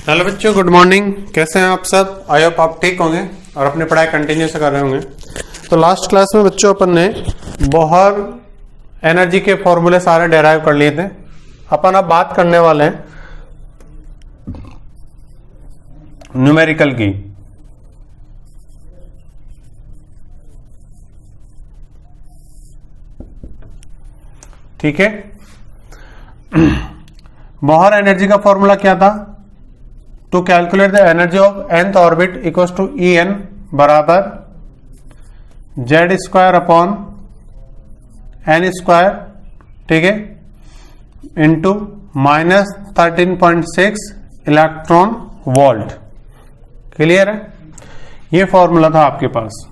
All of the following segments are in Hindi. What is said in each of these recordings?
हेलो बच्चों, गुड मॉर्निंग। कैसे हैं आप सब? आई होप आप ठीक होंगे और अपनी पढ़ाई कंटिन्यू से कर रहे होंगे। तो लास्ट क्लास में बच्चों अपन ने बोहर एनर्जी के फॉर्मूले सारे डेराइव कर लिए थे। अपन अब बात करने वाले हैं न्यूमेरिकल की। ठीक है, बोहर एनर्जी का फॉर्मूला क्या था? To calculate the energy of nth orbit equals to En बराबर Z square upon N square, ठीक है, into minus 13.6 electron volt. Clear है? ये फॉर्मूला था आपके पास।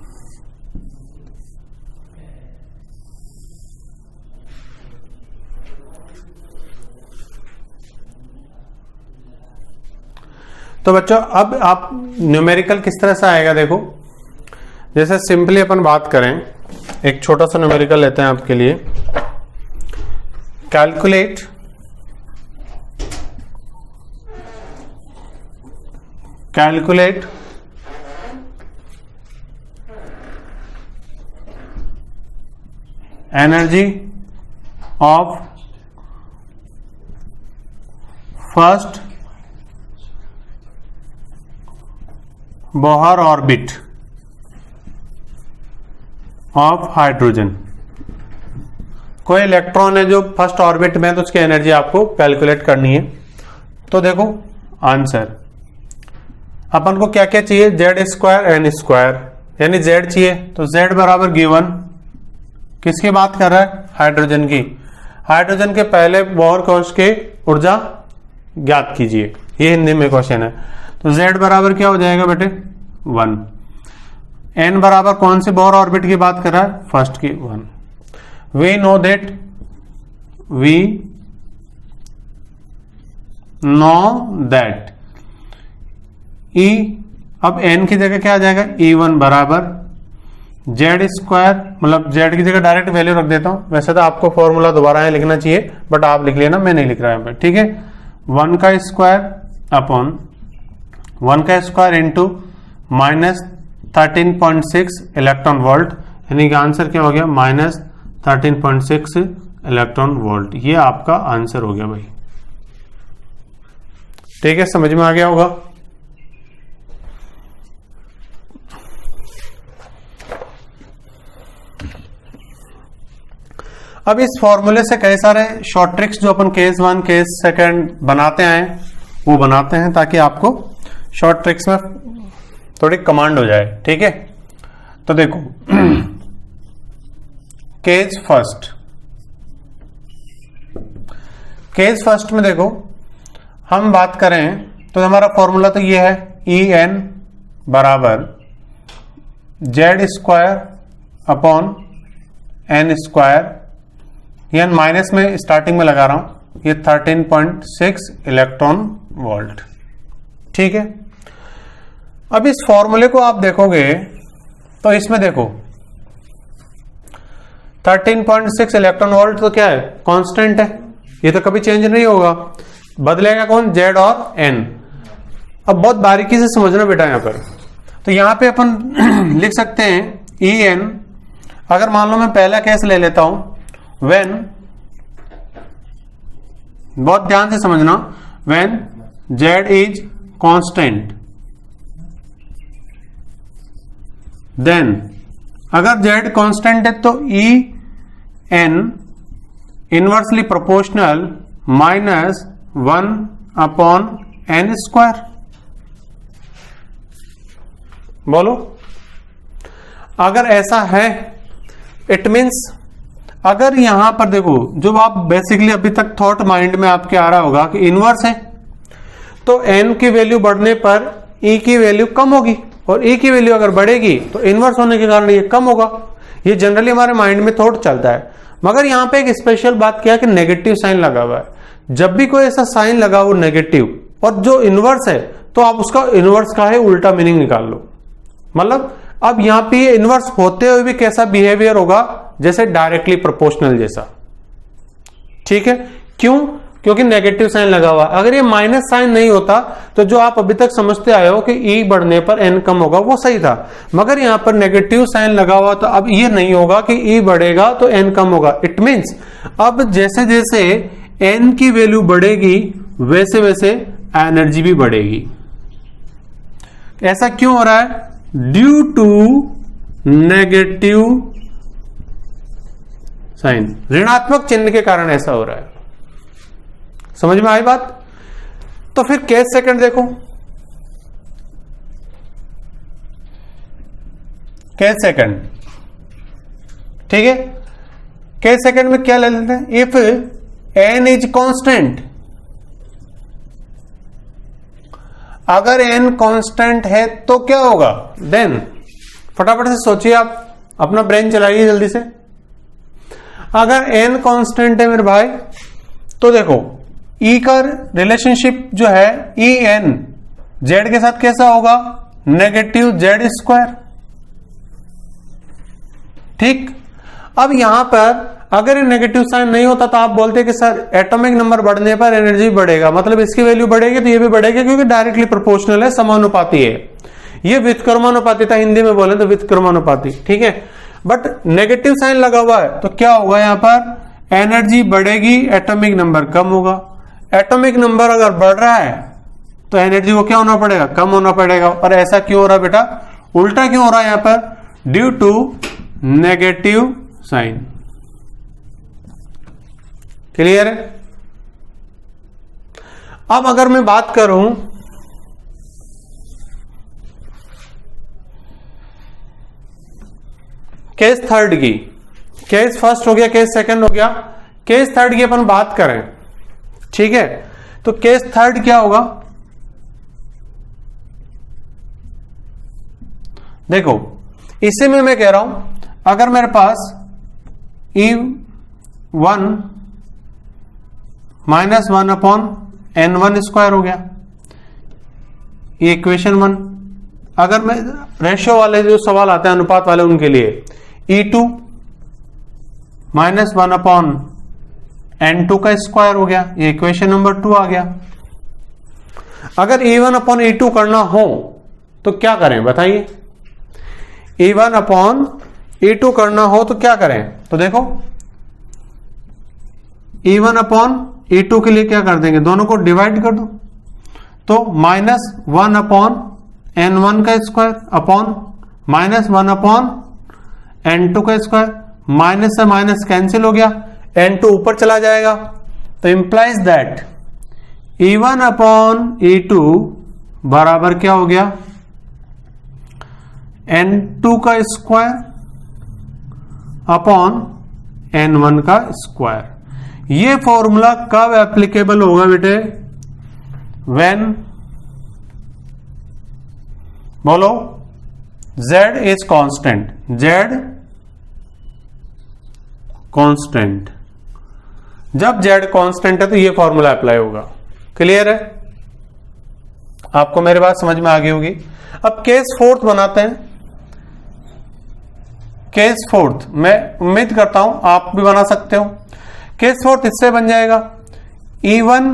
तो बच्चों अब आप न्यूमेरिकल किस तरह से आएगा देखो। जैसे सिंपली अपन बात करें, एक छोटा सा न्यूमेरिकल लेते हैं आपके लिए। Calculate energy of first Bohr orbit of hydrogen. कोई इलेक्ट्रॉन है जो फर्स्ट ऑर्बिट में है तो उसकी एनर्जी आपको कैलकुलेट करनी है। तो देखो आंसर अपन को क्या क्या चाहिए, जेड स्क्वायर एन स्क्वायर, यानी जेड चाहिए। तो जेड बराबर गिवन, किसकी बात कर रहा है? हाइड्रोजन की। हाइड्रोजन के पहले बोहर कोश के ऊर्जा ज्ञात कीजिए, ये हिंदी में क्वेश्चन है। तो Z बराबर क्या हो जाएगा बेटे? 1। N बराबर कौन सी बोहर ऑर्बिट की बात कर रहा है? फर्स्ट की, 1। वी नो दैट E, अब N की जगह क्या आ जाएगा? E1 बराबर जेड स्क्वायर, मतलब Z की जगह डायरेक्ट वैल्यू रख देता हूं। वैसे तो आपको फॉर्मूला दोबारा यहाँ लिखना चाहिए, बट आप लिख लेना, मैं नहीं लिख रहा है। ठीक है, 1 का स्क्वायर अपॉन 1 का square into minus 13.6 electron volt, यानी कि आंसर क्या हो गया? Minus 13.6 electron volt. ये आपका आंसर हो गया भाई। ठीक है, समझ में आ गया होगा। अब इस फॉर्मूले से कई सारे शॉर्ट ट्रिक्स जो अपन केस 1 केस 2 बनाते आए वो बनाते हैं, ताकि आपको शॉर्ट ट्रिक्स में थोड़ी कमांड हो जाए। ठीक है, तो देखो केस फर्स्ट में देखो हम बात करें तो हमारा फॉर्मूला तो ये है, En बराबर Z square upon N square, यानी माइनस में स्टार्टिंग में लगा रहा हूं, ये 13.6 इलेक्ट्रॉन वोल्ट। ठीक है, अब इस फॉर्मूले को आप देखोगे तो इसमें देखो 13.6 इलेक्ट्रॉन वोल्ट तो क्या है? कांस्टेंट है, ये तो कभी चेंज नहीं होगा। बदलेगा कौन? जेड और एन। अब बहुत बारीकी से समझना बेटा यहां पर। तो यहां पे अपन लिख सकते हैं En, अगर मान लो मैं पहला केस ले लेता हूं, व्हेन, बहुत ध्यान से समझना, when Z is constant, then अगर जेड कांस्टेंट है तो En inversely proportional minus 1 upon N square. बोलो, अगर ऐसा है इट मीन्स, अगर यहां पर देखो जो आप बेसिकली अभी तक थॉट माइंड में आपके आ रहा होगा कि इनवर्स है, तो n की वैल्यू बढ़ने पर E की वैल्यू कम होगी, और E की वैल्यू अगर बढ़ेगी तो इनवर्स होने के कारण ये कम होगा। ये जनरली हमारे माइंड में थॉट चलता है। मगर यहां पे एक स्पेशल बात क्या है कि नेगेटिव साइन लगा हुआ है। जब भी कोई ऐसा साइन लगा हो नेगेटिव और जो इनवर्स है, तो आप उसका इनवर्स का है उल्टा मीनिंग निकाल लो। मतलब अब यहां पे ये इनवर्स होते हुए भी कैसा बिहेवियर होगा? जैसे डायरेक्टली प्रोपोर्शनल जैसा। ठीक है, क्यों? क्योंकि नेगेटिव साइन लगा हुआ। अगर ये माइनस साइन नहीं होता तो जो आप अभी तक समझते आए हो कि ई बढ़ने पर एन कम होगा वो सही था, मगर यहां पर नेगेटिव साइन लगा हुआ तो अब ये नहीं होगा कि ई बढ़ेगा तो एन कम होगा। इट मीन्स अब जैसे जैसे एन की वैल्यू बढ़ेगी वैसे वैसे एनर्जी भी बढ़ेगी। ऐसा क्यों हो रहा है? ड्यू टू नेगेटिव साइन, ऋणात्मक चिन्ह के कारण ऐसा हो रहा है। समझ में आई बात? तो फिर केस सेकंड देखो, केस सेकंड, ठीक है। केस सेकंड में क्या ले लेते हैं? इफ एन इज कांस्टेंट, अगर एन कांस्टेंट है तो क्या होगा? देन फटाफट से सोचिए, आप अपना ब्रेन चलाइए जल्दी से। अगर एन कांस्टेंट है मेरे भाई तो देखो ई का रिलेशनशिप जो है ई एन जेड के साथ कैसा होगा? नेगेटिव जेड स्क्वायर, ठीक। अब यहां पर अगर ये नेगेटिव साइन नहीं होता तो आप बोलते कि सर एटॉमिक नंबर बढ़ने पर एनर्जी बढ़ेगा, मतलब इसकी वैल्यू बढ़ेगी तो ये भी बढ़ेगी, क्योंकि डायरेक्टली प्रोपोर्शनल है, समानुपाती है। ये व्युत्क्रमानुपाती था, हिंदी में बोले तो व्युत्क्रमानुपाती, ठीक है। बट नेगेटिव साइन लगा हुआ है तो क्या होगा? यहां पर एनर्जी बढ़ेगी, एटॉमिक नंबर कम होगा। एटॉमिक नंबर अगर बढ़ रहा है तो एनर्जी को क्या होना पड़ेगा? कम होना पड़ेगा। और ऐसा क्यों हो रहा है बेटा? उल्टा क्यों हो रहा है यहां पर? Due to negative sign. Clear है? अब अगर मैं बात करूं केस थर्ड की, केस फर्स्ट हो गया, केस सेकंड हो गया, केस थर्ड की अपन बात करें, ठीक है। तो केस थर्ड क्या होगा? देखो इसी में मैं कह रहा हूं, अगर मेरे पास E1 -1 अपॉन N1 स्क्वायर हो गया, ये इक्वेशन 1। अगर मैं रेशियो वाले जो सवाल आते हैं अनुपात वाले उनके लिए E2 -1 अपॉन N2 का स्क्वायर हो गया, ये इक्वेशन नंबर 2 आ गया। अगर E1 अपॉन E2 करना हो तो क्या करें बताइए? E1 अपॉन E2 करना हो तो क्या करें? तो देखो E1 अपॉन E2 के लिए क्या कर देंगे? दोनों को डिवाइड कर दो, तो -1 अपॉन N1 का स्क्वायर अपॉन -1 अपॉन N2 का स्क्वायर, माइनस से माइनस कैंसिल हो गया, N2 ऊपर चला जाएगा, तो implies that E1 upon E2 बराबर क्या हो गया? N2 का स्क्वायर अपॉन N1 का स्क्वायर। ये फॉर्मूला कब एप्लीकेबल होगा बेटे? व्हेन, बोलो, Z is constant, Z constant. जब Z कांस्टेंट है तो ये फॉर्मूला अप्लाई होगा। क्लियर है? आपको मेरी बात समझ में आ गई होगी। अब केस फोर्थ बनाते हैं। केस फोर्थ मैं उम्मीद करता हूं आप भी बना सकते हो। केस फोर्थ इससे बन जाएगा E1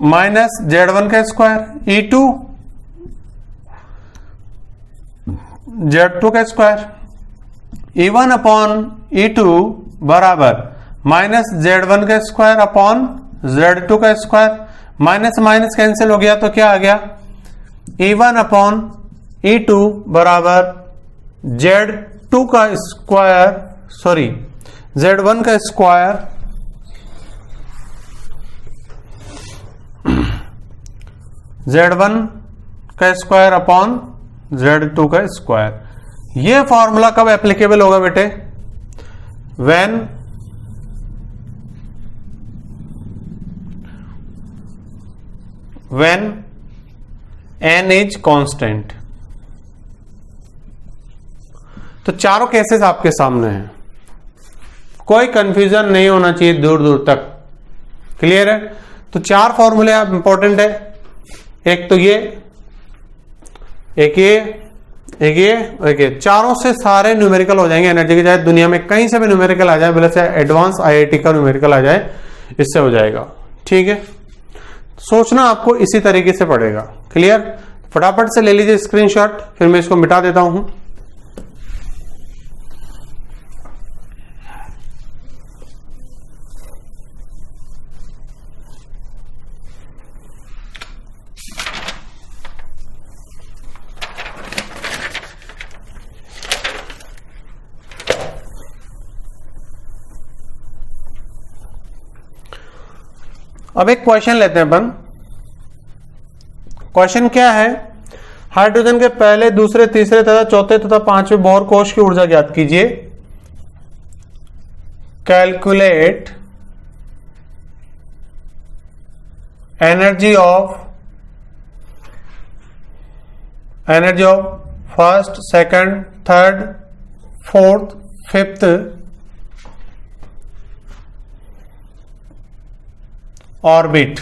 माइनस Z1 का स्क्वायर, E2 Z2 का स्क्वायर, E1 अपॉन E2 बराबर माइनस Z1 का स्क्वायर अपॉन Z2 का स्क्वायर, माइनस माइनस कैंसिल हो गया तो क्या आ गया? E1 अपॉन E2 बराबर Z2 का स्क्वायर, सॉरी Z1 का स्क्वायर Z1 का स्क्वायर अपॉन Z2 का स्क्वायर। ये फॉर्मूला कब एप्लीकेबल होगा बेटे? When n is constant. तो चारों केसेस आपके सामने हैं, कोई कंफ्यूजन नहीं होना चाहिए दूर दूर तक। क्लियर है? तो चार फॉर्मूले आप इंपॉर्टेंट है, एक तो ये, एक ये, एक ये और एक ये। चारों से सारे न्यूमेरिकल हो जाएंगे एनर्जी के, चाहे दुनिया में कहीं से भी न्यूमेरिकल आ जाए, भले से एडवांस IIT का न्यूमेरिकल आ जाए, इससे हो जाएगा। ठीक है, सोचना आपको इसी तरीके से पड़ेगा। क्लियर? फटाफट से ले लीजिए स्क्रीनशॉट, फिर मैं इसको मिटा देता हूं। अब एक क्वेश्चन लेते हैं अपन। क्वेश्चन क्या है? हाइड्रोजन के पहले, दूसरे, तीसरे तथा चौथे तथा पांचवें बोहर कोश की ऊर्जा ज्ञात कीजिए। Calculate energy of first, second, third, fourth, fifth orbit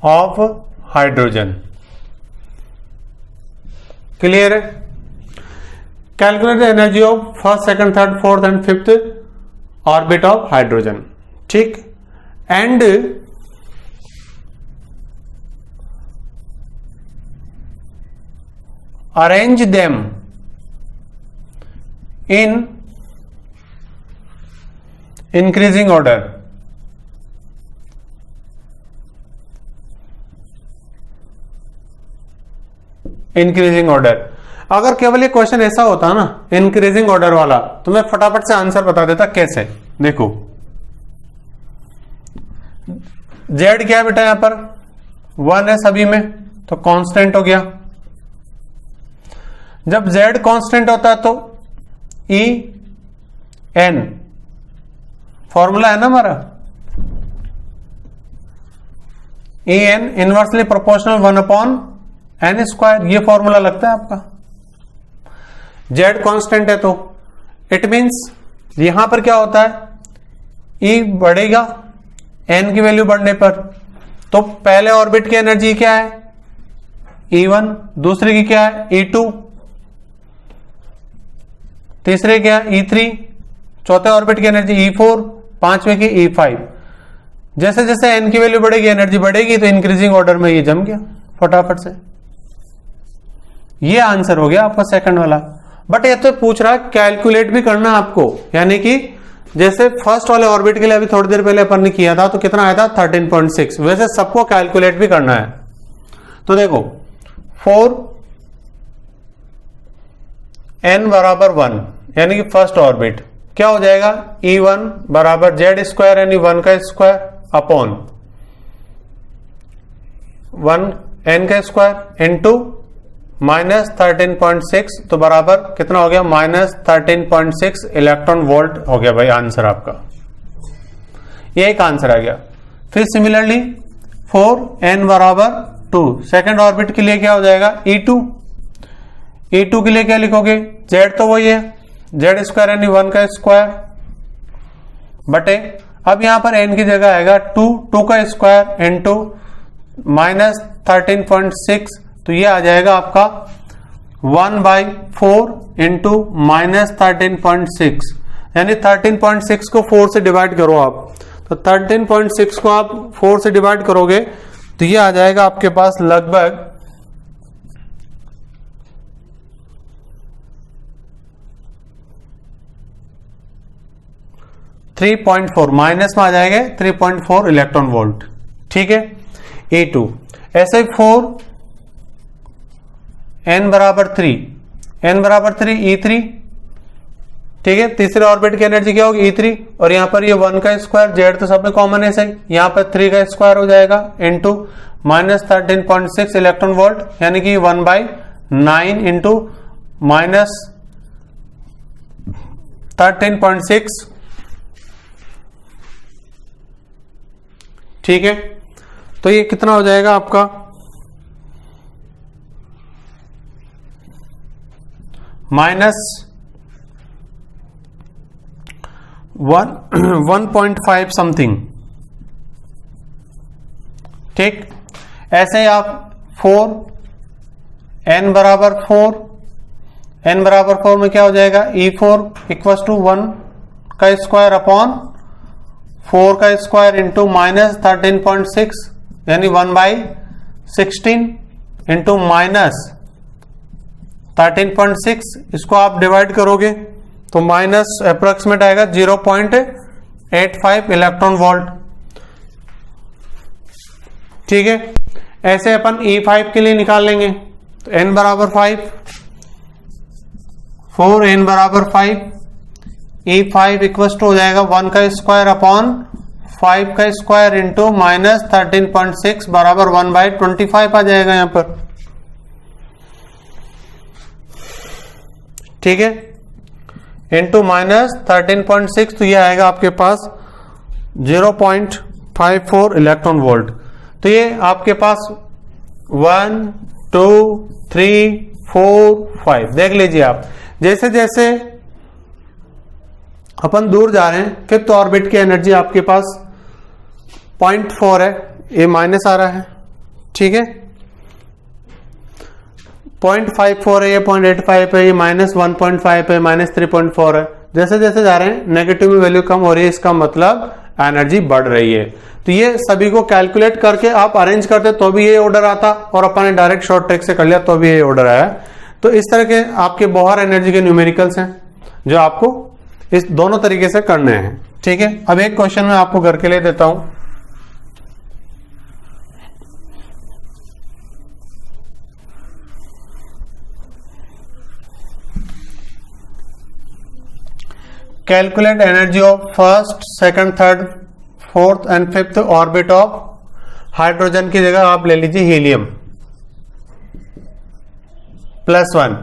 of hydrogen. Clear है? Calculate energy of first, second, third, fourth and fifth orbit of hydrogen. ठीक, and arrange them in increasing order. Increasing order. अगर केवल ये क्वेश्चन ऐसा होता ना इंक्रीजिंग ऑर्डर वाला, तो मैं फटाफट से आंसर बता देता। कैसे? देखो, जेड क्या है बेटा, यहां पर 1 है सभी में, तो कांस्टेंट हो गया। जब जेड कांस्टेंट होता है तो ई एन फॉर्मूला है ना हमारा, E N inversely proportional 1/n², ये फॉर्मूला लगता है आपका। जेड कांस्टेंट है तो इट मींस यहां पर क्या होता है, ई बढ़ेगा एन की वैल्यू बढ़ने पर, तो पहले ऑर्बिट की एनर्जी क्या है E1, दूसरे की क्या है E2, तीसरे क्या है E3, चौथे ऑर्बिट की एनर्जी E4, पांचवें की E5। जैसे जैसे एन की वैल्यू बढ़ेगी एनर्जी बढ़ेगी, तो इंक्रीजिंग ऑर्डर में ये जम गया फटाफट से। ये आंसर हो गया आपका सेकंड वाला। बट ये तो पूछ रहा है कैलकुलेट भी करना आपको, यानी कि जैसे फर्स्ट वाले ऑर्बिट के लिए अभी थोड़ी देर पहले अपन ने किया था, तो कितना आया था 13.6, वैसे सबको कैलकुलेट भी करना है। तो देखो 4 n बराबर 1, यानी कि फर्स्ट ऑर्बिट क्या हो जाएगा, E1 बराबर Z², यानी 1 का स्क्वायर अपॉन 1 n का स्क्वायर इंटू -13.6, तो बराबर कितना हो गया -13.6 इलेक्ट्रॉन वोल्ट हो गया भाई आंसर आपका। ये एक आंसर आ गया। फिर सिमिलरली 4n बराबर 2, सेकेंड ऑर्बिट के लिए क्या हो जाएगा E2 के लिए क्या लिखोगे, z तो वही है Z² यानी 1 का स्क्वायर बटे, अब यहां पर n की जगह आएगा 2 का स्क्वायर इंटू -13.6, तो ये आ जाएगा आपका 1/4 इंटू -13.6, यानी 13.6 को 4 से डिवाइड करो आप, तो 13.6 को आप 4 से डिवाइड करोगे तो ये आ जाएगा आपके पास लगभग 3.4, माइनस में आ जाएंगे 3.4 इलेक्ट्रॉन वोल्ट। ठीक है, E2 ऐसे 4 n बराबर 3 E3, ठीक है, तीसरे ऑर्बिट की एनर्जी क्या होगी E3, और यहां पर ये 1 का स्क्वायर, जेड तो सब में कॉमन है सही, यहां पर 3 का स्क्वायर हो जाएगा इंटू -13.6 इलेक्ट्रॉन वोल्ट, यानी कि 1/9 इंटू -13.6। ठीक है, तो ये कितना हो जाएगा आपका -1.5 समथिंग। ठीक, ऐसे ही आप 4 n बराबर 4 में क्या हो जाएगा E4 इक्वल टू 1 का स्क्वायर अपॉन 4 का स्क्वायर इंटू माइनस 13.6 यानी 1/16 इंटू माइनस 13.6, इसको आप डिवाइड करोगे तो माइनस अप्रोक्सीमेट आएगा 0.85 इलेक्ट्रॉन वोल्ट। ठीक है, ऐसे अपन E5 के लिए निकाल लेंगे तो n बराबर 5, 4n बराबर 5, E5 इक्वल टू हो जाएगा 1 का स्क्वायर अपॉन 5 का स्क्वायर इंटू माइनस 13.6 बराबर 1/25 आ जाएगा यहां पर। ठीक है, इंटू माइनस 13.6 तो ये आएगा आपके पास 0.54 इलेक्ट्रॉन वोल्ट। तो ये आपके पास 1 2 3 4 5 देख लीजिए आप, जैसे जैसे अपन दूर जा रहे हैं, फिफ्थ ऑर्बिट की एनर्जी आपके पास 0.4 है, ये माइनस आ रहा है। ठीक है, 0.54 है, ये 0.85 है, ये माइनस 1.5 है, माइनस 3.4 है। जैसे जैसे जा रहे हैं नेगेटिव में वैल्यू कम हो रही है, इसका मतलब एनर्जी बढ़ रही है। तो ये सभी को कैलकुलेट करके आप अरेंज करते तो भी ये ऑर्डर आता, और अपन ने डायरेक्ट शॉर्ट ट्रिक से कर लिया तो भी ये ऑर्डर आया। तो इस तरह के आपके बोहर एनर्जी के न्यूमेरिकल्स हैं जो आपको इस दोनों तरीके से करने हैं। ठीक है, अब एक क्वेश्चन मैं आपको घर के लिए देता हूं। Calculate energy of first, second, third, fourth and fifth orbit of hydrogen की जगह आप ले लीजिए helium +1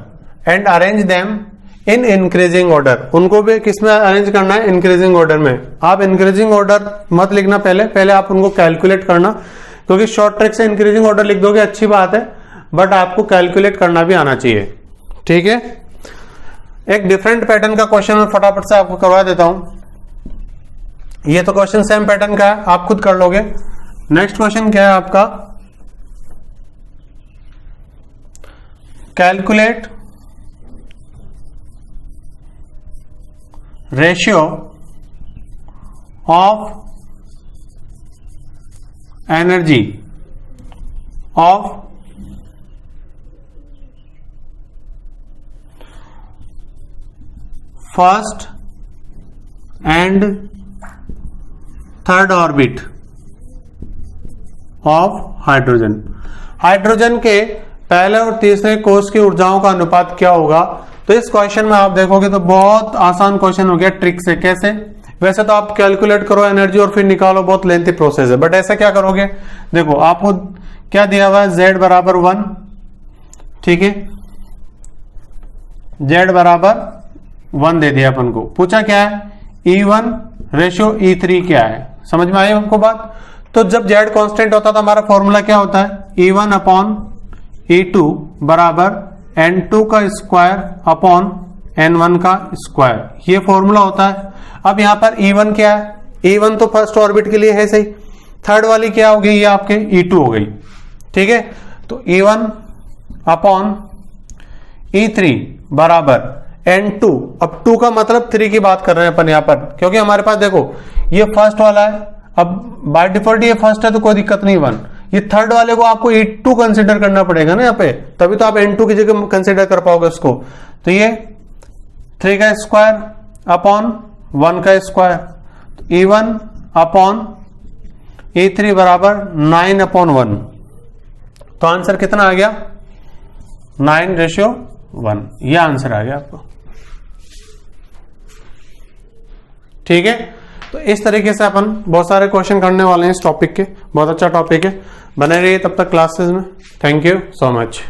and arrange them in increasing order. उनको भी किसमें अरेंज करना है? इंक्रीजिंग ऑर्डर में। आप इंक्रीजिंग ऑर्डर मत लिखना, पहले आप उनको कैलकुलेट करना, क्योंकि शॉर्ट ट्रिक से इंक्रीजिंग ऑर्डर लिख दोगे अच्छी बात है, बट आपको कैलकुलेट करना भी आना चाहिए। ठीक है, एक डिफरेंट पैटर्न का क्वेश्चन मैं फटाफट से आपको करवा देता हूं। ये तो क्वेश्चन सेम पैटर्न का है, आप खुद कर लोगे। नेक्स्ट क्वेश्चन क्या है आपका? Calculate ratio of energy of first and third orbit of hydrogen. Hydrogen के पहले और तीसरे कोष की ऊर्जाओं का अनुपात क्या होगा? तो इस क्वेश्चन में आप देखोगे तो बहुत आसान क्वेश्चन हो गया ट्रिक से। कैसे? वैसे तो आप कैलकुलेट करो एनर्जी और फिर निकालो, बहुत लेंथी प्रोसेस है, बट ऐसा क्या करोगे? देखो आपको क्या दिया हुआ है? Z बराबर 1, ठीक है, Z बराबर 1 दे दिया अपन को। पूछा क्या है? E1 रेशियो E3 क्या है? समझ में आई हमको बात? तो जब Z कांस्टेंट होता था हमारा फॉर्मूला क्या होता है? E1 अपॉन E2 बराबर N2 का स्क्वायर अपॉन N1 का स्क्वायर, ये फॉर्मूला होता है। अब यहां पर E1 क्या है? E1 तो फर्स्ट ऑर्बिट के लिए है सही, थर्ड वाली क्या हो गई? ये आपके E2 हो गई। ठीक है, तो E1 अपॉन E3 बराबर N2। अब 2 का मतलब 3 की बात कर रहे हैं अपन यहां पर, क्योंकि हमारे पास देखो ये फर्स्ट वाला है, अब बाय डिफॉल्ट ये फर्स्ट है तो कोई दिक्कत नहीं 1, ये थर्ड वाले को आपको E2 कंसिडर करना पड़ेगा ना यहाँ पे, तभी तो आप N2 की जगह कंसिडर कर पाओगे उसको। तो ये 3 का स्क्वायर अपॉन 1 का स्क्वायर, E1 अपॉन E3 बराबर 9 अपॉन 1। तो आंसर कितना आ गया? 9:1, ये आंसर आ गया आपको। ठीक है, तो इस तरीके से अपन बहुत सारे क्वेश्चन करने वाले हैं इस टॉपिक के। बहुत अच्छा टॉपिक है, बने रहिए तब तक क्लासेस में। Thank you so much.